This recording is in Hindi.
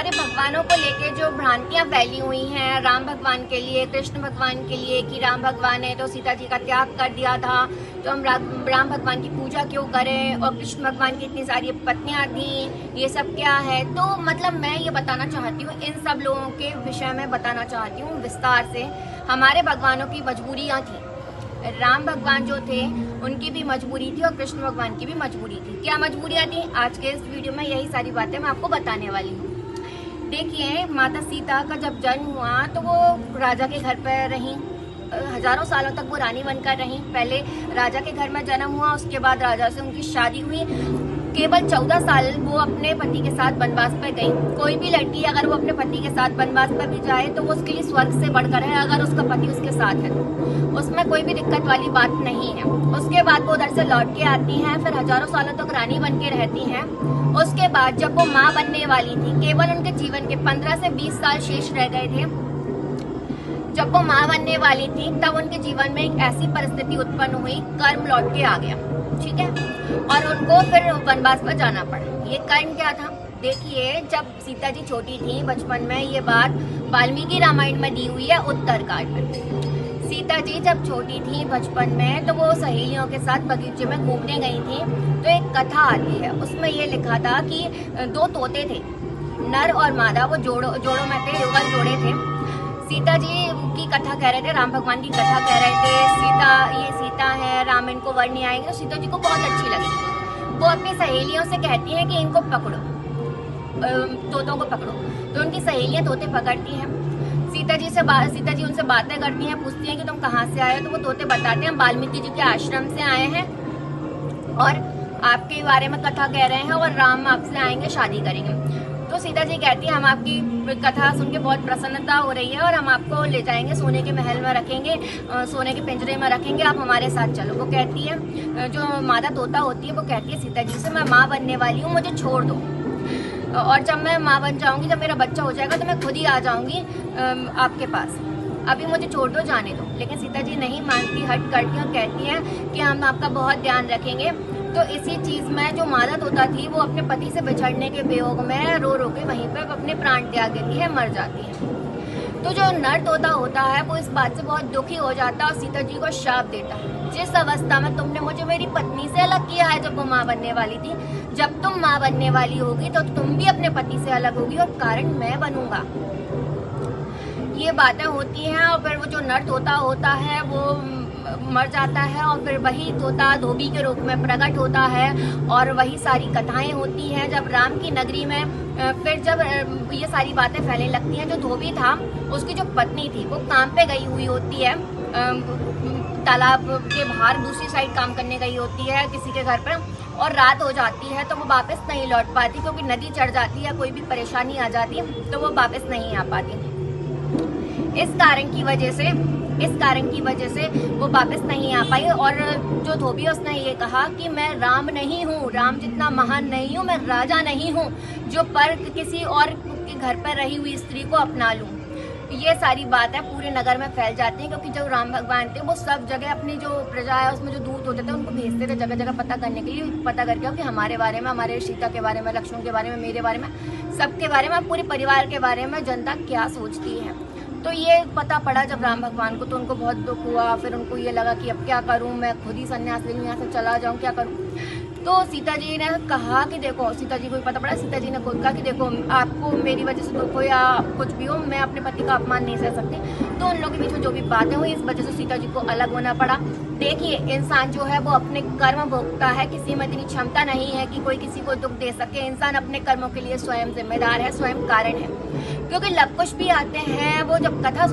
हमारे भगवानों को लेके जो भ्रांतियां फैली हुई हैं, राम भगवान के लिए, कृष्ण भगवान के लिए कि राम भगवान ने तो सीता जी का त्याग कर दिया था, तो हम राम भगवान की पूजा क्यों करें, और कृष्ण भगवान की इतनी सारी पत्नियां थी, ये सब क्या है। तो मतलब मैं ये बताना चाहती हूँ, इन सब लोगों के विषय में बताना चाहती हूँ विस्तार से। हमारे भगवानों की मजबूरियाँ थी, राम भगवान जो थे उनकी भी मजबूरी थी और कृष्ण भगवान की भी मजबूरी थी। क्या मजबूरियाँ थी, आज के इस वीडियो में यही सारी बातें मैं आपको बताने वाली हूँ। देखिए, माता सीता का जब जन्म हुआ तो वो राजा के घर पर रहीं, हजारों सालों तक वो रानी बनकर रहीं। पहले राजा के घर में जन्म हुआ, उसके बाद राजा से उनकी शादी हुई। केवल 14 साल वो अपने पति के साथ वनवास पर गई। कोई भी लड़की अगर वो अपने पति के साथ वनवास पर भी जाए तो वो उसके लिए स्वर्ग से बढ़कर है, अगर उसका पति उसके साथ है तो उसमें कोई भी दिक्कत वाली बात नहीं है। उसके बाद वो उधर से लौट के आती हैं, फिर हजारों सालों तक रानी बन के रहती हैं। उसके बाद जब वो माँ बनने वाली थी, केवल उनके जीवन के 15 से 20 साल शेष रह गए थे। जब वो माँ बनने वाली थी तब उनके जीवन में एक ऐसी परिस्थिति उत्पन्न हुई, कर्म लौट के आ गया, ठीक है, और उनको फिर वनवास पर जाना पड़ा। ये कर्म क्या था, देखिए, जब सीता जी छोटी थी बचपन में, ये बात वाल्मीकि रामायण में दी हुई है उत्तरकांड में। सीता जी जब छोटी थी बचपन में तो वो सहेलियों के साथ बगीचे में घूमने गई थी, तो एक कथा आती है, उसमें ये लिखा था कि 2 तोते थे, नर और मादा, वो जोड़ों में थे, युगल जोड़े थे। सीता जी की कथा कह रहे थे, राम भगवान की कथा कह रहे थे, ये सीता है, राम इनको वर नहीं आएंगे। तो सीता जी को बहुत अच्छी लगी। वो अपनी सहेलियों से कहती हैं कि इनको पकड़ो, तोतों को पकड़ो। तो उनकी सहेलियां तोते पकड़ती हैं। सीता जी उनसे बातें करती हैं, पूछती हैं कि तुम कहाँ से आए हो। तो वो तोते बताते हैं वाल्मीकि जी के आश्रम से आए हैं और आपके बारे में कथा कह रहे हैं, और राम आपसे आएंगे, शादी करेंगे। तो सीता जी कहती है, हम आपकी कथा सुन के बहुत प्रसन्नता हो रही है और हम आपको ले जाएंगे, सोने के महल में रखेंगे, सोने के पिंजरे में रखेंगे, आप हमारे साथ चलो। वो कहती है, जो मादा तोता होती है वो कहती है सीता जी से, मैं माँ बनने वाली हूँ, मुझे छोड़ दो, और जब मैं माँ बन जाऊंगी, जब मेरा बच्चा हो जाएगा तो मैं खुद ही आ जाऊंगी आपके पास, अभी मुझे छोड़ दो, जाने दो। लेकिन सीता जी नहीं मानती, हट करती और कहती है कि हम आपका बहुत ध्यान रखेंगे। तो इसी चीज में जो मादा तोता थी वो अपने पति से बिछड़ने के वियोग में रो रो के वहीं पर अपने प्राण त्याग देती है, मर जाती है। तो जो नर तोता होता है वो इस बात से बहुत दुखी हो जाता है और सीता जी को शाप देता है, जिस अवस्था में तुमने मुझे मेरी पत्नी से अलग किया है जब वो माँ बनने वाली थी, जब तुम माँ बनने वाली होगी तो तुम भी अपने पति से अलग होगी और कारण मैं बनूंगा। ये बातें होती हैं और फिर वो जो नर तोता होता है वो मर जाता है, और फिर वही तोता धोबी के रूप में प्रकट होता है, और वही सारी कथाएं होती हैं। जब राम की नगरी में फिर जब ये सारी बातें फैलने लगती हैं, जो धोबी था उसकी जो पत्नी थी वो काम पे गई हुई होती है, तालाब के बाहर दूसरी साइड काम करने गई होती है किसी के घर पर, और रात हो जाती है तो वो वापस नहीं लौट पाती, क्योंकि नदी चढ़ जाती है, कोई भी परेशानी आ जाती है तो वो वापस नहीं आ पाती। इस कारण की वजह से वो वापस नहीं आ पाई। और जो धोबी उसने ये कहा कि मैं राम नहीं हूँ, राम जितना महान नहीं हूँ, मैं राजा नहीं हूँ जो पर किसी और के घर पर रही हुई स्त्री को अपना लूँ। ये सारी बातें पूरे नगर में फैल जाती हैं, क्योंकि जब राम भगवान थे वो सब जगह अपनी जो प्रजा है उसमें जो दूत होते थे उनको भेजते थे जगह जगह पता करने के लिए, पता करके कि हमारे बारे में, हमारे सीता के बारे में, लक्ष्मण के बारे में, मेरे बारे में, सबके बारे में, पूरे परिवार के बारे में जनता क्या सोचती है। तो ये पता पड़ा जब राम भगवान को, तो उनको बहुत दुख हुआ। फिर उनको ये लगा कि अब क्या करूं, मैं खुद ही सन्यास ले लूं, यहाँ से चला जाऊं, क्या करूं। तो सीता जी ने कहा कि देखो, सीता जी को पता पड़ा, सीता जी ने खुद कहा कि देखो, आपको मेरी वजह से दुख हो या कुछ भी हो, मैं अपने पति का अपमान नहीं सह सकती। तो उन लोगों के बीच में जो भी बातें हुई, इस वजह से सीता जी को अलग होना पड़ा। देखिए, इंसान जो है वो अपने कर्म भोगता है, किसी में इतनी क्षमता नहीं है कि कोई किसी को दुख दे सके। इंसान अपने कर्मों के लिए स्वयं जिम्मेदार है, स्वयं कारण है। क्योंकि लव कुश भी आते हैं, वो जब कथा